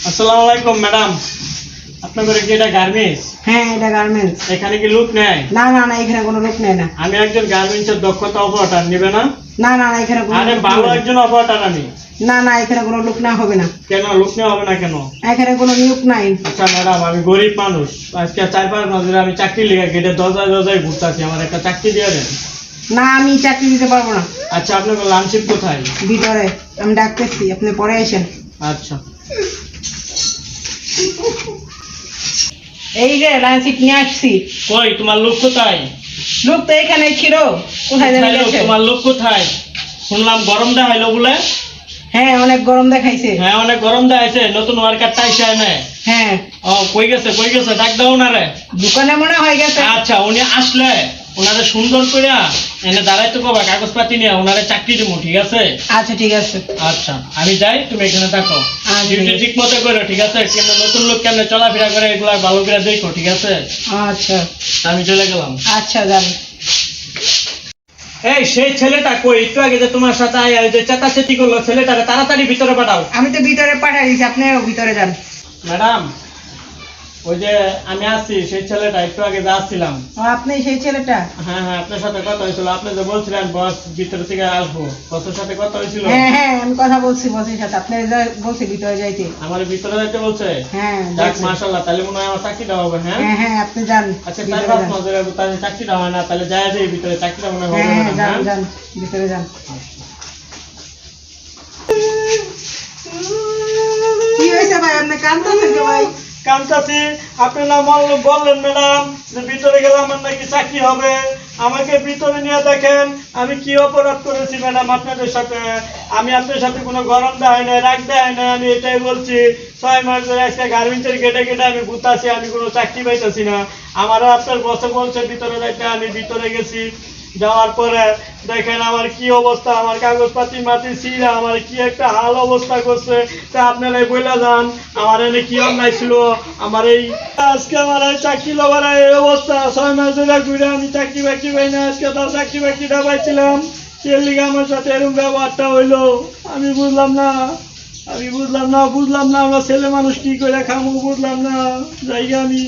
আসসালামু আলাইকুম ম্যাডাম, আপনাদের কি এটা গার্মেন্টস? হ্যাঁ, এটা গার্মেন্টস। এখানে কি লোক নেয়? না না না, এখানে কোনো লোক নেয় না। আমি একজন গার্মেন্টসের দক্ষতা অপারেটর, নেবে না? না না না, এখানে কোনো আরে লোক ভালো নেবে না। একজন অপারেটর আমি। না না, এখানে কোনো লোক না হবে না। কেন লোক নেওয়া হবে না কেন? এখানে কোনো নিয়োগ নাই। আচ্ছা ম্যাডাম, আমি গরিব মানুষ, আজকে 4-5 মাস ধরে আমি চাকরি লেগে গেটে দরজায় দরজায় ঘুরতেছি, আমার একটা চাকরি দিয়ে দেন। না, আমি চাকরি দিতে পারবো না। আচ্ছা আপনার লাঞ্চ শিফট কোথায়? ভিতরে আমি ডাকতেছি, আপনি পরে আসেন। আচ্ছা এই যে লাঞ্চ নিয়ে আসছি। কই তোমার লোক কোথায়? লোক তো এখানে ছিল, কোথায় যেন কোথায় লোক? গেছে। তোমার লোক কোথায়? শুনলাম গরম দেখাইলো বলে। হ্যাঁ, অনেক গরম দেখাইছে। হ্যাঁ অনেক গরম দেখাইছে, নতুন ওয়ার্কারটা আইসা না। হ্যাঁ, ও কই গেছে ডাক দাও না রে। দোকানে মনে হয় গেছে। আচ্ছা উনি আসলে ওনারে সুন্দর করে এনে দাঁড়াইতে কবা, কাগজপাতি নিয়ে ওনারে চাকরি দিব, ঠিক আছে? আচ্ছা ঠিক আছে। আচ্ছা আমি যাই, তুমি এখানে থাকো। আচ্ছা, ডিউটি ঠিক মতো করো, ঠিক আছে? কেমন নতুন লোক কেমন চলাফেরা করে এগুলা ভালো করে দেখো, ঠিক আছে? আচ্ছা আমি চলে গেলাম। আচ্ছা, যান। এই সেই ছেলেটা কই? একটু আগে যে তোমার সাথে আয়া ওই যে চেতাচেতি করলো, ছেলেটাকে তাড়াতাড়ি ভিতরে পাঠাও। আমি তো ভিতরে পাঠাই দিয়েছি, আপনিও ভিতরে যান। ম্যাডাম, ওই যে আমি আসছি সেই ছেলেটা একটু আগে যে আসছিলাম। ও, আপনি সেই ছেলেটা? হ্যাঁ হ্যাঁ, আপনার সাথে কথা হয়েছিল, আপনি যে বলছিলেন বস ভিতর থেকে আসবো, বসের সাথে কথা হয়েছিল। হ্যাঁ হ্যাঁ, আমি কথা বলছি বসের সাথে, আপনি বলছি ভিতরে যাইতে। আমার ভিতরে যাইতে বলছে। হ্যাঁ যাক যাচ্ছি। মাশাআল্লাহ, তাহলে মনে হয় আমার চাকরিটা হবে। হ্যাঁ হ্যাঁ হ্যাঁ, আপনি যান। আচ্ছা, ভিতরে 4-5 যান। মাস ধরে তাহলে চাকরিটা হয় না, তাহলে যায় যে ভিতরে চাকরিটা মনে হয় হবে হ্যাঁ না। হ্যাঁ, যান হ্যাঁ? যান, ভিতরে যান। কি হয়েছে ভাই, আপনি কাঁদতেছেন কেন ভাই? কামটাছি, আপনি না বললেন ম্যাডাম যে ভিতরে গেলে আমার নাকি চাকরি হবে। আমাকে ভিতরে নিয়ে দেখেন আমি কি অপরাধ করেছি ম্যাডাম আপনাদের সাথে। আমি আপনার সাথে কোনো গরম দেয় না, রাগ দেয় না, আমি এটাই বলছি। 6 মাস ধরে একটা গার্মেন্টসের গেটে গেটে আমি ঘুরতাছি, আমি কোনো চাকরি পাইতেছি না। আমারও আপনার বসে বলছে ভিতরে যাইতে, আমি ভিতরে গেছি। যাওয়ার পরে দেখেন আমার কি অবস্থা, আমার কাগজপাতি মাটি ছিঁড়া, আমার কি একটা হাল অবস্থা করছে। তা আপনারাই বইলা যান আমার এনে কি অন্যায় ছিল। আমার এই আজকে আমার এই চাকরি লবার এই অবস্থা, 6 মাস ধরে ঘুরে আমি চাকরি বাকরি পাই না, আজকে তাও চাকরি বাকরিটা পাইছিলাম। সে লিগে আমার সাথে এরকম ব্যবহারটা হইলো। আমি বুঝলাম না আমরা ছেলে মানুষ কি করে খামো, বুঝলাম না। জায়গা আমি